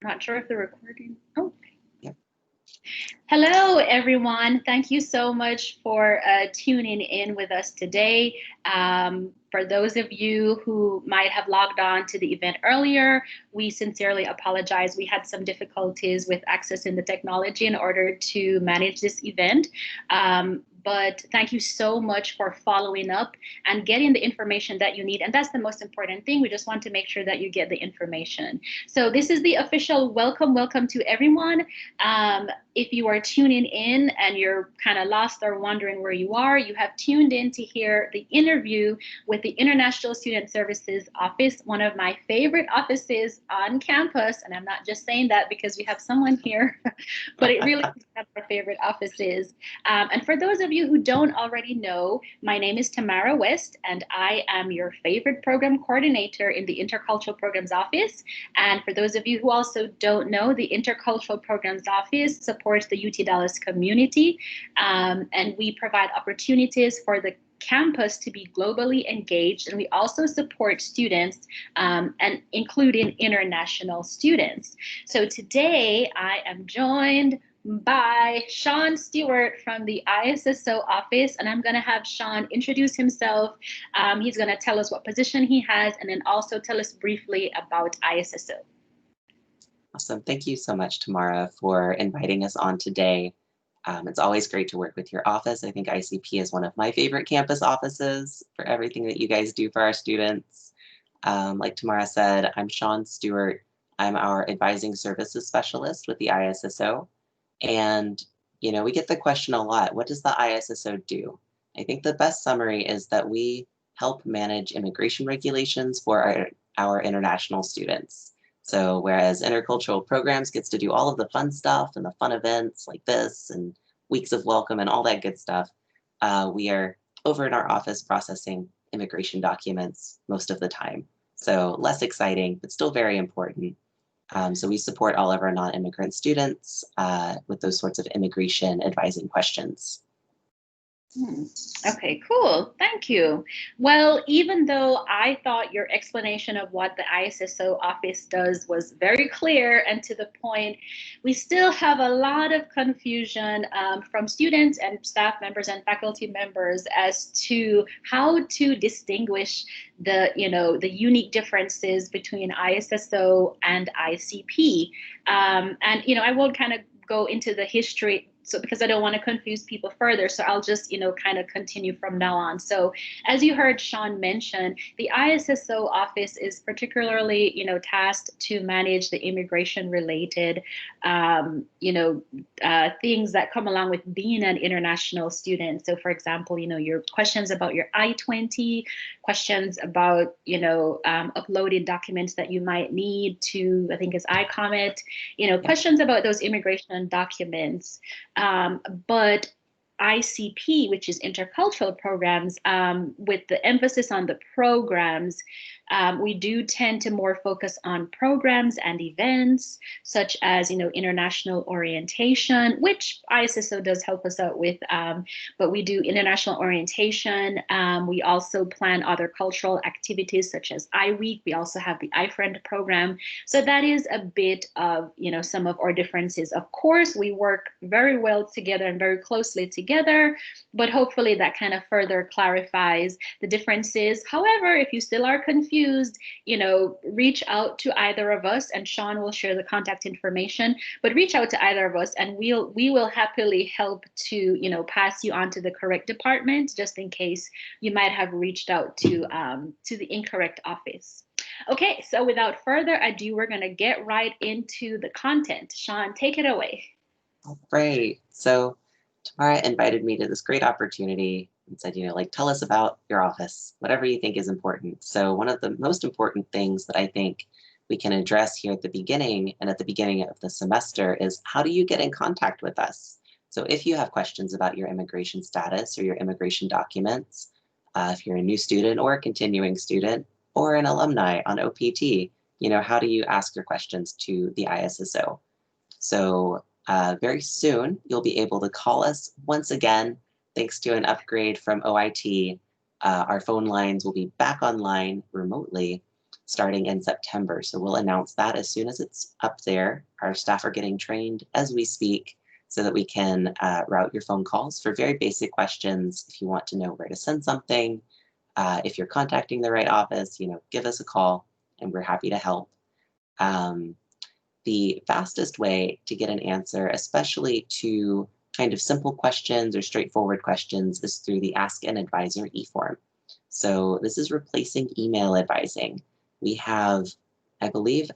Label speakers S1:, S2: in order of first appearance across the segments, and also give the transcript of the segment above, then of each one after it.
S1: Not sure if the recording. Oh,
S2: Yep.
S1: hello, everyone. Thank you so much for tuning in with us today. For those of you who might have logged on to the event earlier, we sincerely apologize. We had some difficulties with accessing the technology in order to manage this event. But thank you so much for following up and getting the information that you need. And that's the most important thing. We just want to make sure that you get the information. So this is the official welcome to everyone. If you are tuning in and you're kind of lost or wondering where you are, you have tuned in to hear the interview with the International Student Services Office, one of my favorite offices on campus. And I'm not just saying that because we have someone here, but it really is one of my favorite offices. And for those of you who don't already know, my name is Tamara West, and I am your favorite program coordinator in the Intercultural Programs Office. And for those of you who also don't know, the Intercultural Programs Office supports the UT Dallas community, and we provide opportunities for the campus to be globally engaged, and we also support students and including international students. So today I am joined by Sean Stewart from the ISSO office, and I'm going to have Sean introduce himself. He's going to tell us what position he has and then also tell us briefly about ISSO.
S2: Awesome. Thank you so much, Tamara, for inviting us on today. It's always great to work with your office. I think ICP is one of my favorite campus offices for everything that you guys do for our students. Like Tamara said, I'm Sean Stewart. I'm our advising services specialist with the ISSO. And, you know, we get the question a lot, what does the ISSO do? I think the best summary is that we help manage immigration regulations for our international students. So whereas intercultural programs gets to do all of the fun stuff and the fun events like this and weeks of welcome and all that good stuff, we are over in our office processing immigration documents most of the time. So less exciting, but still very important. So we support all of our non-immigrant students with those sorts of immigration advising questions.
S1: Okay, cool. Thank you. Well, even though I thought your explanation of what the ISSO office does was very clear and to the point, we still have a lot of confusion from students and staff members and faculty members as to how to distinguish the unique differences between ISSO and ICP. And I won't kind of go into the history, so because I don't want to confuse people further, so I'll just kind of continue from now on. So as you heard Sean mention, the ISSO office is particularly tasked to manage the immigration related things that come along with being an international student. So for example, your questions about your I-20, questions about uploading documents that you might need to, I think is ICOMET, questions about those immigration documents. But ICP, which is intercultural programs, with the emphasis on the programs, we do tend to more focus on programs and events such as international orientation, which ISSO does help us out with, but we do international orientation. We also plan other cultural activities such as iWeek. We also have the iFriend program. So that is a bit of some of our differences. Of course, we work very well together and very closely together, but hopefully that kind of further clarifies the differences. However, if you still are confused, reach out to either of us, and Sean will share the contact information, but reach out to either of us and we will happily help to pass you on to the correct department, just in case you might have reached out to the incorrect office. Okay, so without further ado, we're going to get right into the content. Sean, take it away.
S2: All right. So Tamara invited me to this great opportunity and said, tell us about your office, whatever you think is important. So one of the most important things that I think we can address here at the beginning and at the beginning of the semester is, how do you get in contact with us? So if you have questions about your immigration status or your immigration documents, if you're a new student or a continuing student or an alumni on OPT, how do you ask your questions to the ISSO? So very soon, you'll be able to call us once again. Thanks to an upgrade from OIT, our phone lines will be back online remotely. starting in September. So we'll announce that as soon as it's up there. Our staff are getting trained as we speak so that we can route your phone calls for very basic questions. If you want to know where to send something, if you're contacting the right office, give us a call and we're happy to help. The fastest way to get an answer, especially to kind of simple questions or straightforward questions, is through the Ask an Advisor e-form. So this is replacing email advising. We have, I believe,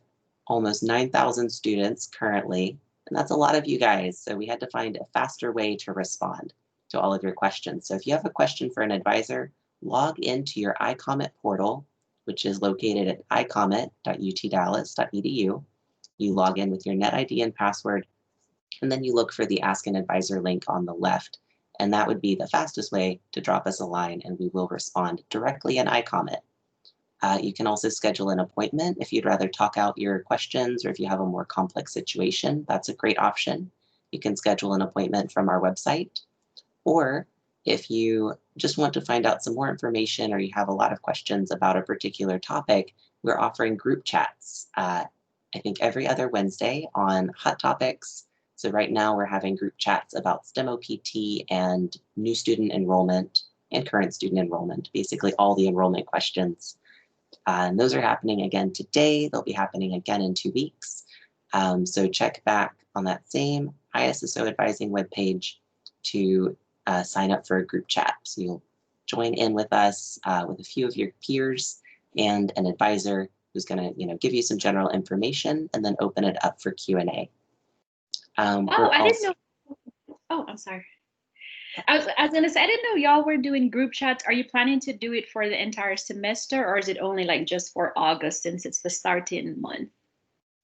S2: almost 9,000 students currently, and that's a lot of you guys. So we had to find a faster way to respond to all of your questions. So if you have a question for an advisor, log into your iComment portal, which is located at icomment.utdallas.edu. You log in with your NetID and password, and then you look for the Ask an Advisor link on the left. And that would be the fastest way to drop us a line, and we will respond directly in iComment. You can also schedule an appointment if you'd rather talk out your questions, or if you have a more complex situation, that's a great option. You can schedule an appointment from our website. Or if you just want to find out some more information or you have a lot of questions about a particular topic, we're offering group chats. I think every other Wednesday on hot topics. So right now we're having group chats about STEM OPT and new student enrollment and current student enrollment, basically all the enrollment questions. And those are happening again today. They'll be happening again in 2 weeks. So check back on that same ISSO advising webpage to sign up for a group chat. So you'll join in with us with a few of your peers and an advisor who's going to give you some general information and then open it up for Q&A.
S1: Didn't know. Oh, I'm sorry. I was going to say, I didn't know y'all were doing group chats. Are you planning to do it for the entire semester, or is it only like just for August since it's the starting month?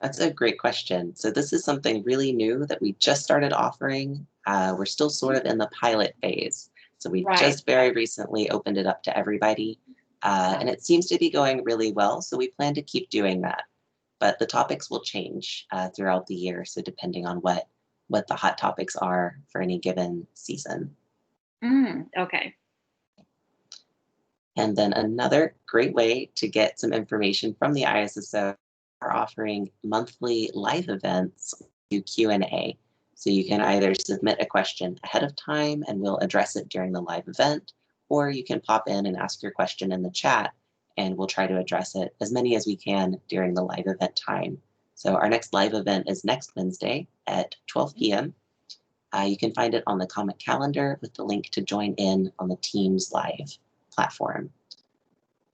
S2: That's a great question. So this is something really new that we just started offering. We're still sort of in the pilot phase. So we just very recently opened it up to everybody. And it seems to be going really well. So we plan to keep doing that. But the topics will change throughout the year. So depending on what the hot topics are for any given season.
S1: Okay.
S2: And then another great way to get some information from the ISSO are offering monthly live events through Q&A. So you can either submit a question ahead of time and we'll address it during the live event, or you can pop in and ask your question in the chat and we'll try to address it as many as we can during the live event time. So our next live event is next Wednesday at 12 p.m. You can find it on the Comet calendar with the link to join in on the Teams Live platform.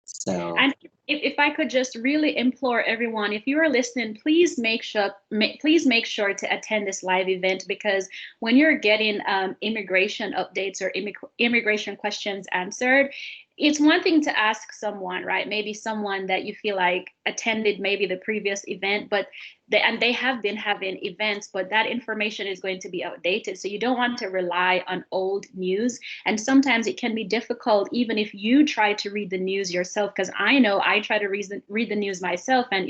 S2: So,
S1: and if I could just really implore everyone, if you are listening, please make sure to attend this live event, because when you're getting immigration updates or immigration questions answered, it's one thing to ask someone, right? Maybe someone that you feel like attended maybe the previous event, but they have been having events, but that information is going to be outdated. So you don't want to rely on old news. And sometimes it can be difficult, even if you try to read the news yourself, because I know I try to read the news myself. And,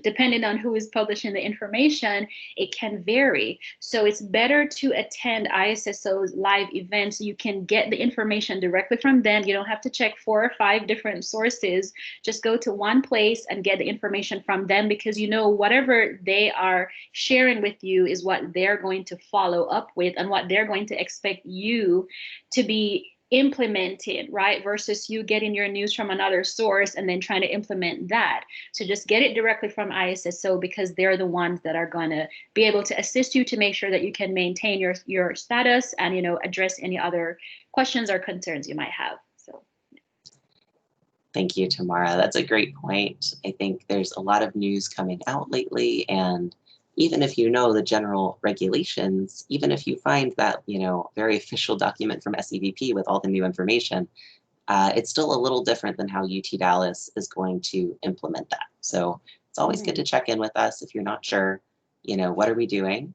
S1: depending on who is publishing the information, it can vary. So it's better to attend ISSO's live events so you can get the information directly from them. You don't have to check 4 or 5 different sources. Just go to one place and get the information from them, because whatever they are sharing with you is what they're going to follow up with and what they're going to expect you to be implemented, right? Versus you getting your news from another source and then trying to implement that. So just get it directly from ISSO, because they're the ones that are going to be able to assist you to make sure that you can maintain your status and, address any other questions or concerns you might have. So.
S2: Thank you, Tamara. That's a great point. I think there's a lot of news coming out lately, and even if you know the general regulations, even if you find that, very official document from SEVP with all the new information, it's still a little different than how UT Dallas is going to implement that. So it's always good to check in with us if you're not sure, what are we doing?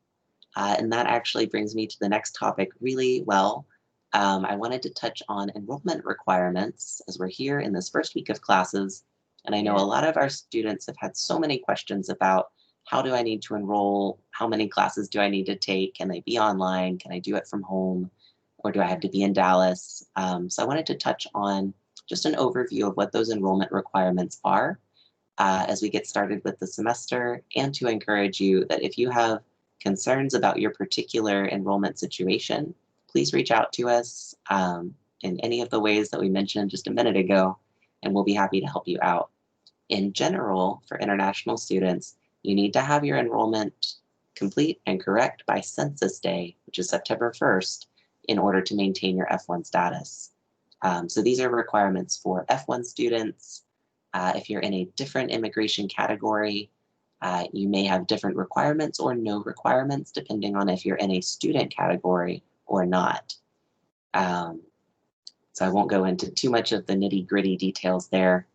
S2: And that actually brings me to the next topic really well. I wanted to touch on enrollment requirements as we're here in this first week of classes. And I know a lot of our students have had so many questions about, how do I need to enroll? How many classes do I need to take? Can they be online? Can I do it from home? Or do I have to be in Dallas? So I wanted to touch on just an overview of what those enrollment requirements are. as we get started with the semester, and to encourage you that if you have concerns about your particular enrollment situation, please reach out to us in any of the ways that we mentioned just a minute ago, and we'll be happy to help you out. In general, for international students, you need to have your enrollment complete and correct by Census Day, which is September 1st, in order to maintain your F1 status. So these are requirements for F1 students. If you're in a different immigration category, you may have different requirements or no requirements, depending on if you're in a student category or not. So I won't go into too much of the nitty-gritty details there.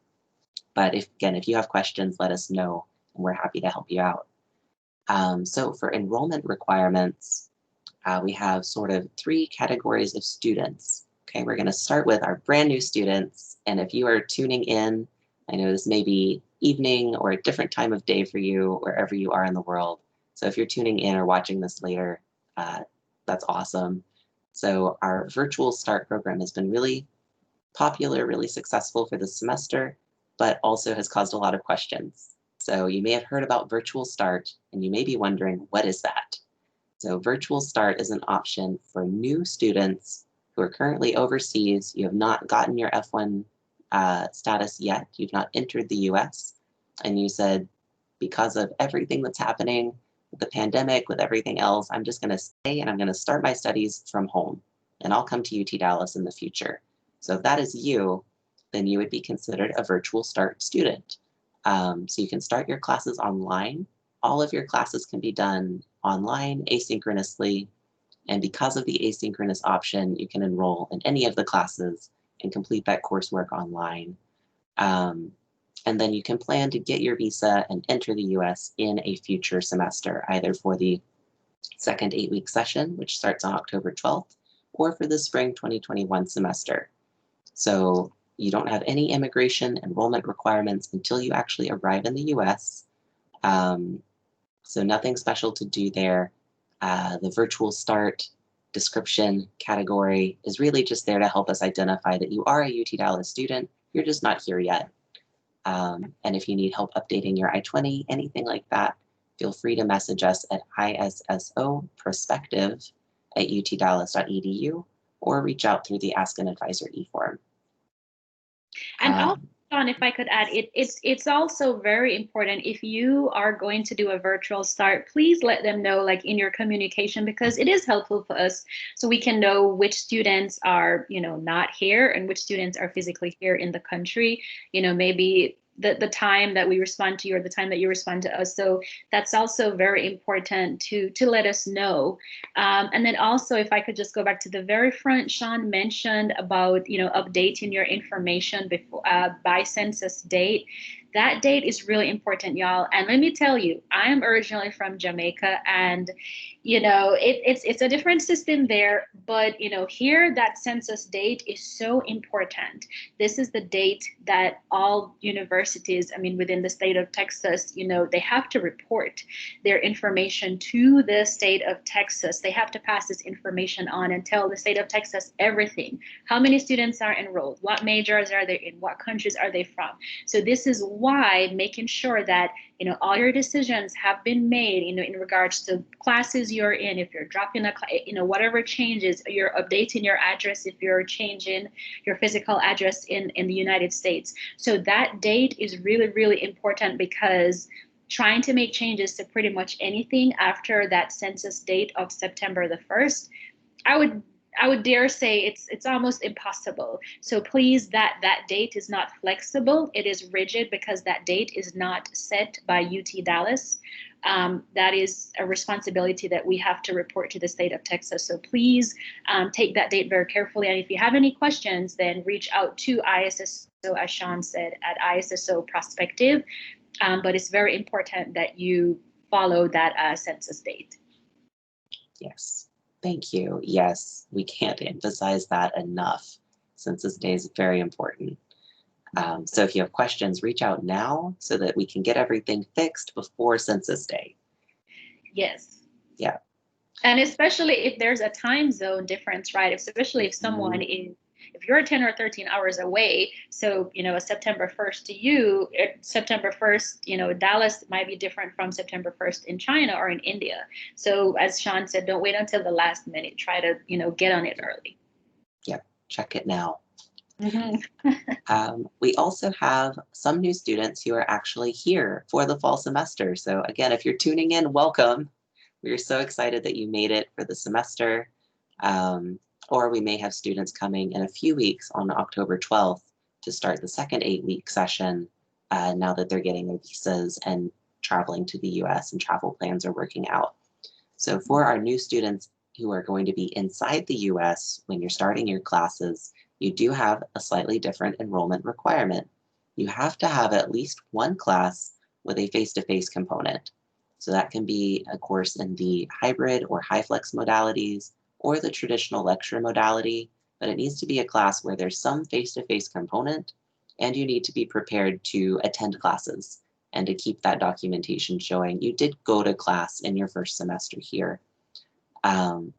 S2: But if you have questions, let us know, and we're happy to help you out. So for enrollment requirements, we have sort of 3 categories of students. Okay, we're going to start with our brand new students. And if you are tuning in, I know this may be evening or a different time of day for you, wherever you are in the world. So if you're tuning in or watching this later, that's awesome. So our virtual start program has been really popular, really successful for this semester, but also has caused a lot of questions. So you may have heard about virtual start, and you may be wondering, what is that? So virtual start is an option for new students who are currently overseas. You have not gotten your F1 status yet. You've not entered the US. And you said, because of everything that's happening with the pandemic, with everything else, I'm just going to stay and I'm going to start my studies from home. And I'll come to UT Dallas in the future. So if that is you, then you would be considered a virtual start student. So you can start your classes online. All of your classes can be done online, asynchronously. And because of the asynchronous option, you can enroll in any of the classes and complete that coursework online. And then you can plan to get your visa and enter the US in a future semester, either for the second 8-week session, which starts on October 12th, or for the spring 2021 semester. So you don't have any immigration enrollment requirements until you actually arrive in the US. So nothing special to do there. The virtual start description category is really just there to help us identify that you are a UT Dallas student. You're just not here yet. And if you need help updating your I-20, anything like that, feel free to message us at issoprospective@utdallas.edu or reach out through the Ask an Advisor e-form.
S1: And also, Sean, if I could add, it's also very important if you are going to do a virtual start, please let them know, like, in your communication, because it is helpful for us so we can know which students are, not here and which students are physically here in the country. Maybe the time that we respond to you or the time that you respond to us. So that's also very important to let us know. And then also, if I could just go back to the very front, Sean mentioned about, updating your information before by census date. That date is really important, y'all. And let me tell you, I am originally from Jamaica, and it's a different system there, but here that census date is so important. This is the date that all universities, within the state of Texas, they have to report their information to the state of Texas. They have to pass this information on and tell the state of Texas everything. How many students are enrolled? What majors are they in? What countries are they from? So this is why making sure that all your decisions have been made, in regards to classes you're in, if you're dropping whatever changes, you're updating your address, if you're changing your physical address in the United States. So that date is really, really important, because trying to make changes to pretty much anything after that census date of September the 1st, I would dare say it's almost impossible. So please, that date is not flexible. It is rigid, because that date is not set by UT Dallas. That is a responsibility that we have to report to the state of Texas. So please take that date very carefully. And if you have any questions, then reach out to ISSO, as Sean said, at ISSO Prospective. But it's very important that you follow that census date.
S2: Yes. Thank you. Yes, we can't emphasize that enough. Census Day is very important. So if you have questions, reach out now so that we can get everything fixed before Census Day.
S1: Yes.
S2: Yeah.
S1: And especially if there's a time zone difference, right? Especially if someone is if you're 10 or 13 hours away, so, you know, a September 1st to you, September 1st, you know, Dallas might be different from September 1st in China or in India. So as Sean said, don't wait until the last minute. Try to, you know, get on it early.
S2: Yep, check it now.
S1: Mm-hmm.
S2: We also have some new students who are actually here for the fall semester. So again, if you're tuning in, welcome. We're so excited that you made it for the semester. Or we may have students coming in a few weeks on October 12th to start the second 8-week session now that they're getting their visas and traveling to the US and travel plans are working out. So for our new students who are going to be inside the US when you're starting your classes, you do have a slightly different enrollment requirement. You have to have at least one class with a face-to-face component. So that can be a course in the hybrid or high flex modalities or the traditional lecture modality, but it needs to be a class where there's some face-to-face component and you need to be prepared to attend classes and to keep that documentation showing you did go to class in your first semester here.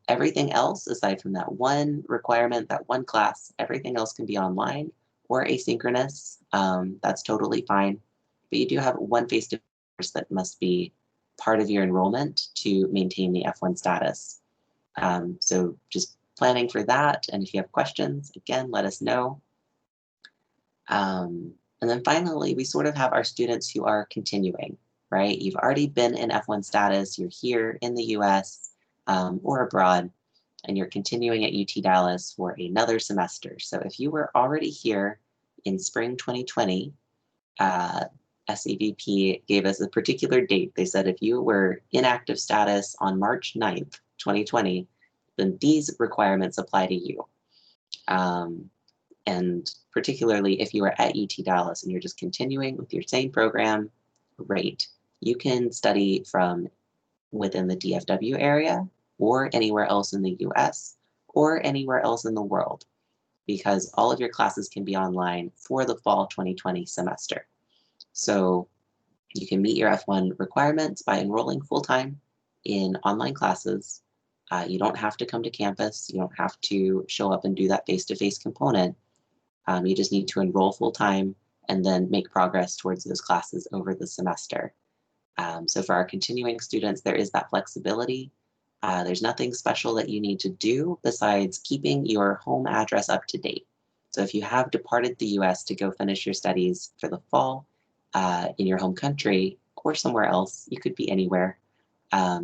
S2: Everything else, aside from that one requirement, that one class, everything else can be online or asynchronous. That's totally fine. But you do have one face-to-face course that must be part of your enrollment to maintain the F1 status. So just planning for that. And if you have questions, again, let us know. And then finally, we sort of have our students who are continuing, right? You've already been in F1 status, you're here in the US or abroad, and you're continuing at UT Dallas for another semester. So if you were already here in spring 2020, SEVP gave us a particular date. They said if you were in active status on March 9th, 2020, then these requirements apply to you. And particularly if you are at UT Dallas and you're just continuing with your same program, great. You can study from within the DFW area or anywhere else in the US or anywhere else in the world, because all of your classes can be online for the fall 2020 semester. So you can meet your F1 requirements by enrolling full-time in online classes. You don't have to come to campus. You don't have to show up and do that face-to-face component. You just need to enroll full-time and then make progress towards those classes over the semester. So for our continuing students, there is that flexibility. There's nothing special that you need to do besides keeping your home address up to date. So if you have departed the US to go finish your studies for the fall in your home country or somewhere else, you could be anywhere,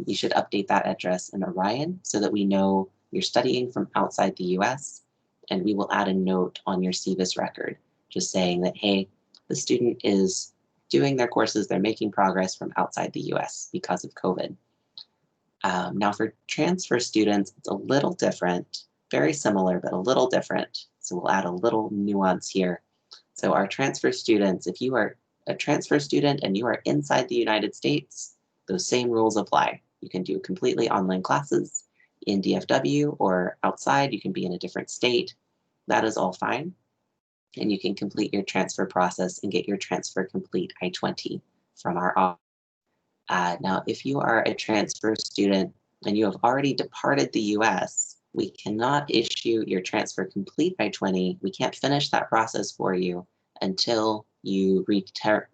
S2: you should update that address in Orion so that we know you're studying from outside the US, and we will add a note on your CVIS record just saying that, hey, the student is doing their courses, they're making progress from outside the US because of COVID. Now for transfer students, it's a little different, very similar, but a little different. So we'll add a little nuance here. So our transfer students, if you are a transfer student and you are inside the United States, those same rules apply. You can do completely online classes in DFW or outside. You can be in a different state. That is all fine. And you can complete your transfer process and get your transfer complete I-20 from our office. Now, if you are a transfer student and you have already departed the US, we cannot issue your transfer complete I-20. We can't finish that process for you until you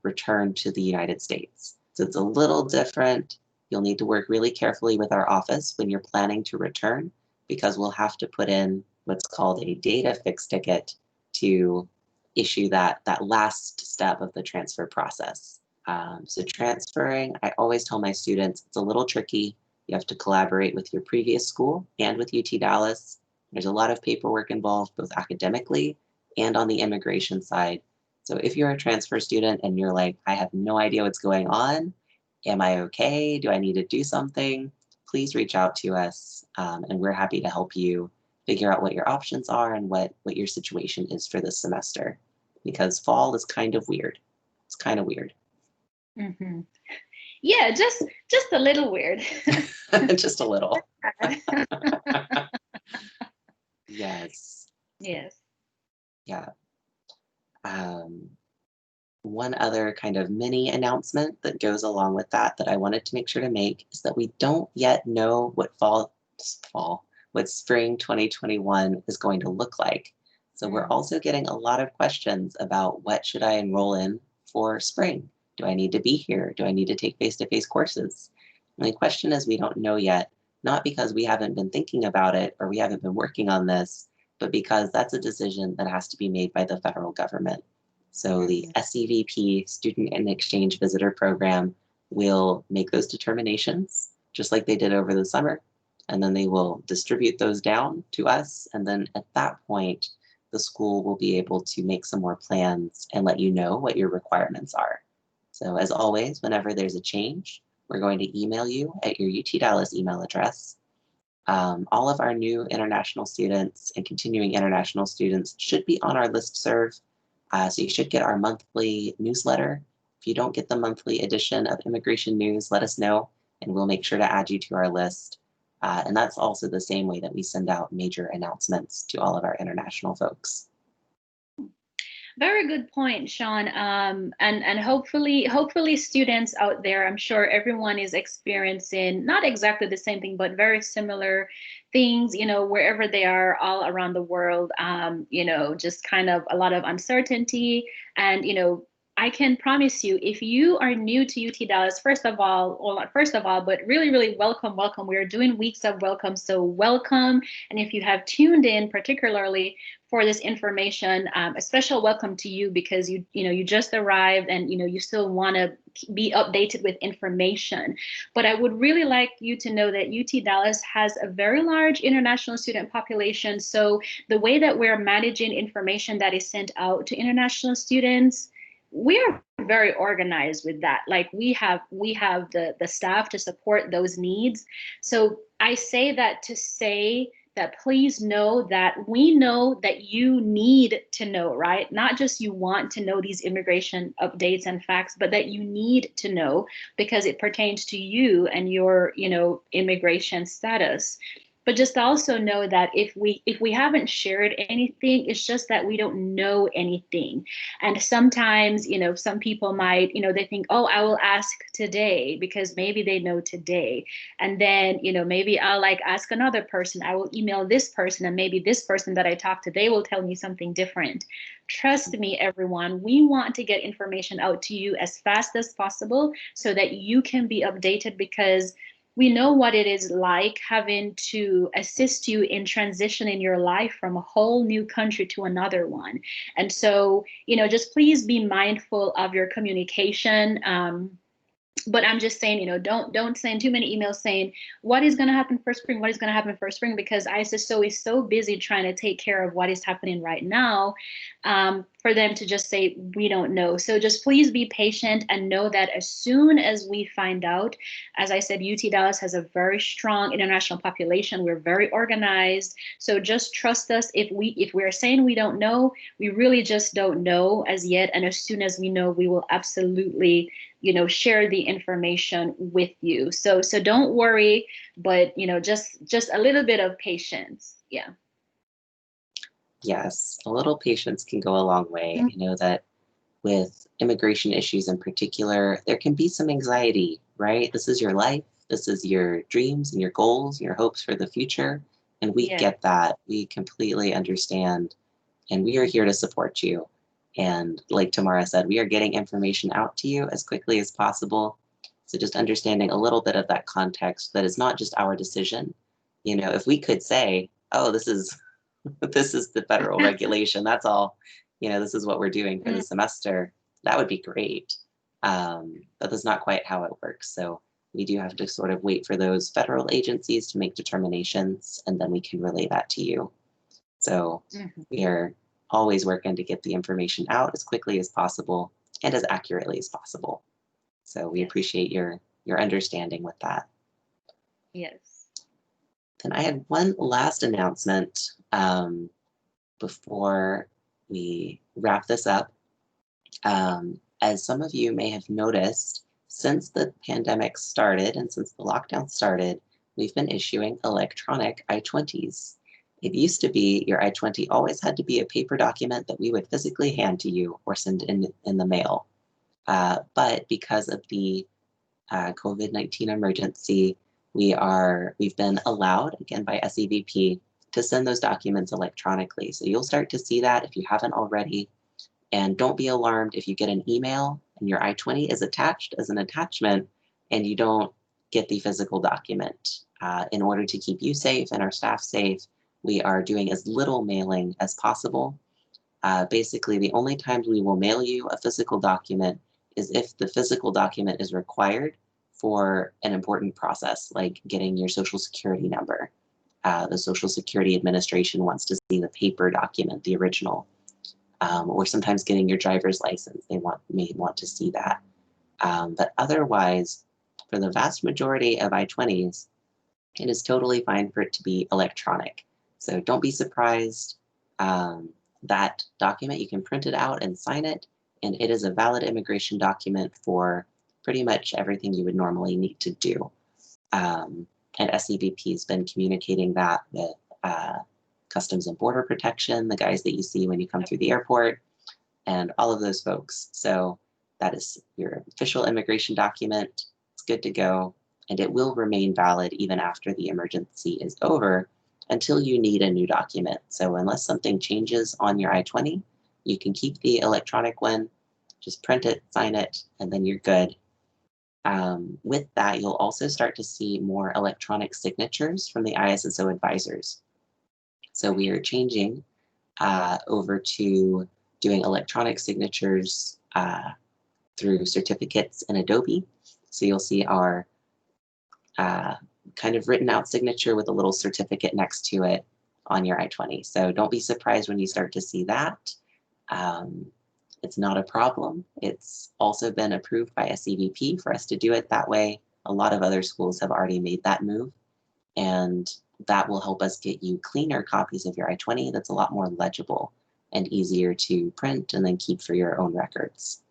S2: return to the United States. So it's a little different. You'll need to work really carefully with our office when you're planning to return, because we'll have to put in what's called a data fix ticket to issue that last step of the transfer process. So transferring, I always tell my students, it's a little tricky. You have to collaborate with your previous school and with UT Dallas. There's a lot of paperwork involved, both academically and on the immigration side. So if you're a transfer student and you're like, I have no idea what's going on, am I okay? Do I need to do something? Please reach out to us, and we're happy to help you figure out what your options are and what your situation is for this semester, because fall is kind of weird. It's kind of weird.
S1: Mm-hmm. Yeah, just a little weird.
S2: Just a little. Yes.
S1: Yes.
S2: Yeah. One other kind of mini announcement that goes along with that I wanted to make sure to make is that we don't yet know what spring 2021 is going to look like. So we're also getting a lot of questions about what should I enroll in for spring? Do I need to be here? Do I need to take face-to-face courses? And the question is, we don't know yet, not because we haven't been thinking about it or we haven't been working on this, but because that's a decision that has to be made by the federal government. So the SEVP, Student and Exchange Visitor Program, will make those determinations, just like they did over the summer. And then they will distribute those down to us. And then at that point, the school will be able to make some more plans and let you know what your requirements are. So as always, whenever there's a change, we're going to email you at your UT Dallas email address. All of our new international students and continuing international students should be on our listserv. So you should get our monthly newsletter. If you don't get the monthly edition of Immigration News, let us know, and we'll make sure to add you to our list. And that's also the same way that we send out major announcements to all of our international folks.
S1: Very good point, Sean. And hopefully students out there, I'm sure everyone is experiencing not exactly the same thing, but very similar things, wherever they are all around the world, just kind of a lot of uncertainty. And, I can promise you, if you are new to UT Dallas, first of all, but really, really welcome. We are doing weeks of welcome, so welcome. And if you have tuned in particularly for this information, a special welcome to you because you just arrived and you still want to be updated with information. But I would really like you to know that UT Dallas has a very large international student population. So the way that we're managing information that is sent out to international students, we are very organized with that. Like we have the staff to support those needs. So I say that to say that please know that we know that you need to know, right? Not just you want to know these immigration updates and facts, but that you need to know because it pertains to you and your, immigration status. But just also know that if we haven't shared anything, it's just that we don't know anything. And sometimes, some people might, they think, oh, I will ask today because maybe they know today. And then, maybe I'll ask another person, I will email this person, and maybe this person that I talk to, they will tell me something different. Trust me, everyone, we want to get information out to you as fast as possible so that you can be updated because we know what it is like having to assist you in transitioning your life from a whole new country to another one. And so, just please be mindful of your communication. But I'm just saying, don't send too many emails saying what is going to happen for spring, because ISSO is so busy trying to take care of what is happening right now, for them to just say we don't know. So just please be patient and know that as soon as we find out, as I said, UT Dallas has a very strong international population. We're very organized. So just trust us. If we're saying we don't know, we really just don't know as yet. And as soon as we know, we will absolutely share the information with you. So don't worry, but just a little bit of patience. Yeah.
S2: Yes, a little patience can go a long way. I know that with immigration issues in particular, there can be some anxiety, right? This is your life. This is your dreams and your goals, and your hopes for the future. And we get that. We completely understand. And we are here to support you. And like Tamara said, we are getting information out to you as quickly as possible. So just understanding a little bit of that context, that is not just our decision. If we could say, oh, this is the federal regulation, that's all, this is what we're doing for the semester, that would be great. But that's not quite how it works. So we do have to sort of wait for those federal agencies to make determinations, and then we can relay that to you. So we are always working to get the information out as quickly as possible and as accurately as possible. So we appreciate your understanding with that.
S1: Yes.
S2: Then I had one last announcement before we wrap this up. As some of you may have noticed, since the pandemic started and since the lockdown started, we've been issuing electronic I-20s. It used to be your I-20 always had to be a paper document that we would physically hand to you or send in the mail. But because of the COVID-19 emergency, we've been allowed, again by SEVP, to send those documents electronically. So you'll start to see that if you haven't already. And don't be alarmed if you get an email and your I-20 is attached as an attachment and you don't get the physical document. In order to keep you safe and our staff safe, we are doing as little mailing as possible. Basically, the only times we will mail you a physical document is if the physical document is required for an important process, like getting your Social Security number. The Social Security Administration wants to see the paper document, the original. Or sometimes getting your driver's license, they may want to see that. But otherwise, for the vast majority of I-20s, it is totally fine for it to be electronic. So don't be surprised. That document, you can print it out and sign it, and it is a valid immigration document for pretty much everything you would normally need to do. And SCVP has been communicating that with Customs and Border Protection, the guys that you see when you come through the airport, and all of those folks. So that is your official immigration document. It's good to go, and it will remain valid even after the emergency is over until you need a new document. So unless something changes on your I-20, you can keep the electronic one, just print it, sign it, and then you're good. With that, you'll also start to see more electronic signatures from the ISSO advisors. So we are changing over to doing electronic signatures through certificates in Adobe. So you'll see our kind of written out signature with a little certificate next to it on your I-20. So don't be surprised when you start to see that. It's not a problem. It's also been approved by SCVP for us to do it that way. A lot of other schools have already made that move, and that will help us get you cleaner copies of your I-20 that's a lot more legible and easier to print and then keep for your own records.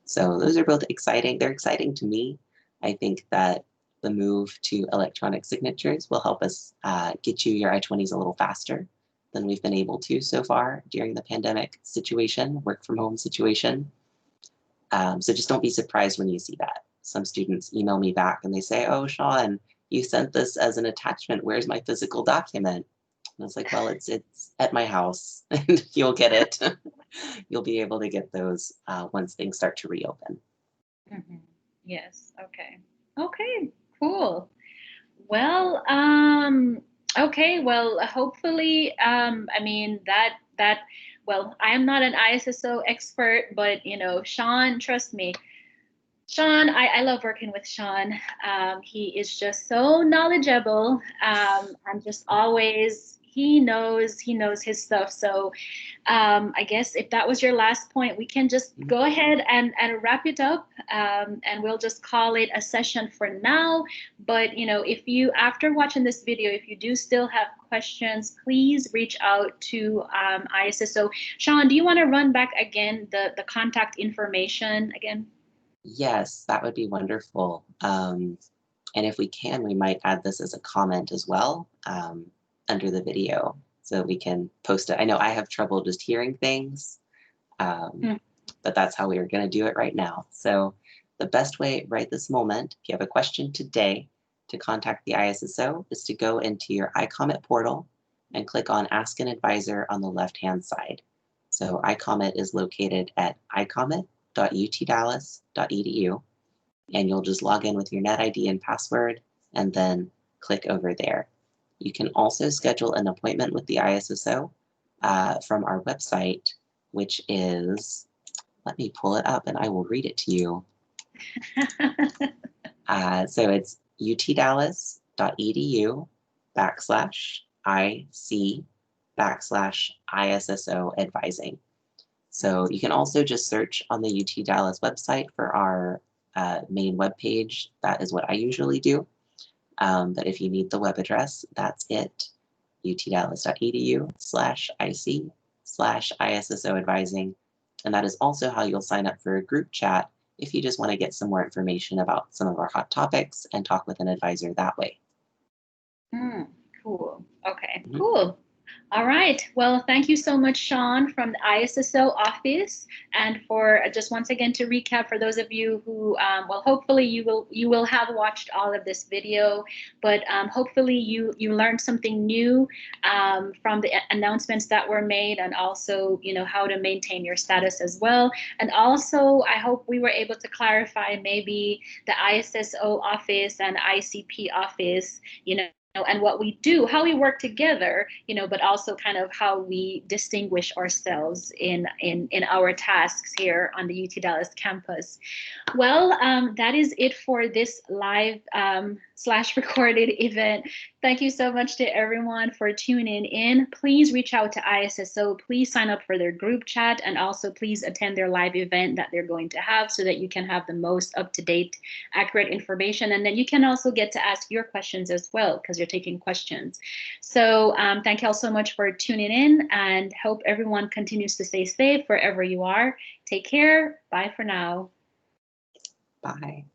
S2: So those are both exciting. They're exciting to me. I think that the move to electronic signatures will help us get you your I-20s a little faster than we've been able to so far during the pandemic situation, work from home situation. So just don't be surprised when you see that. Some students email me back and they say, "Oh, Sean, you sent this as an attachment. Where's my physical document?" And I was like, "Well, it's at my house and you'll get it." You'll be able to get those once things start to reopen.
S1: Mm-hmm. Yes. Okay. Okay. Cool. Well, okay. Well, hopefully, I mean that. Well, I am not an ISSO expert, but Sean, trust me, Sean, I love working with Sean. He is just so knowledgeable. I'm just always he knows his stuff. So I guess if that was your last point, we can just go ahead and wrap it up, and we'll just call it a session for now. But if you, after watching this video, if you do still have questions, please reach out to ISSO. Sean, do you want to run back again the contact information again?
S2: Yes, that would be wonderful. And if we can, we might add this as a comment as well under the video so we can post it. I know I have trouble just hearing things, but that's how we are going to do it right now. So the best way right this moment, if you have a question today, to contact the ISSO is to go into your iComment portal and click on Ask an Advisor on the left-hand side. So iComment is located at iComment.utdallas.edu, and you'll just log in with your NetID and password and then click over there. You can also schedule an appointment with the ISSO from our website, which is, let me pull it up and I will read it to you. So it's utdallas.edu/IC/ISSO advising. So you can also just search on the UT Dallas website for our main webpage. That is what I usually do. But if you need the web address, that's it, utdallas.edu/IC/ISSO advising. And that is also how you'll sign up for a group chat if you just want to get some more information about some of our hot topics and talk with an advisor that way.
S1: Cool. Okay, cool. All right. Well, thank you so much, Sean, from the ISSO office. And for just once again to recap, for those of you who, well, hopefully you will have watched all of this video, but hopefully you learned something new from the announcements that were made, and also how to maintain your status as well. And also, I hope we were able to clarify maybe the ISSO office and ICP office, and what we do, how we work together, but also kind of how we distinguish ourselves in our tasks here on the UT Dallas campus. Well, that is it for this live slash recorded event. Thank you so much to everyone for tuning in. Please reach out to ISSO. Please sign up for their group chat, and also please attend their live event that they're going to have so that you can have the most up-to-date, accurate information. And then you can also get to ask your questions as well, because you're taking questions. So thank you all so much for tuning in, and hope everyone continues to stay safe wherever you are. Take care. Bye for now.
S2: Bye.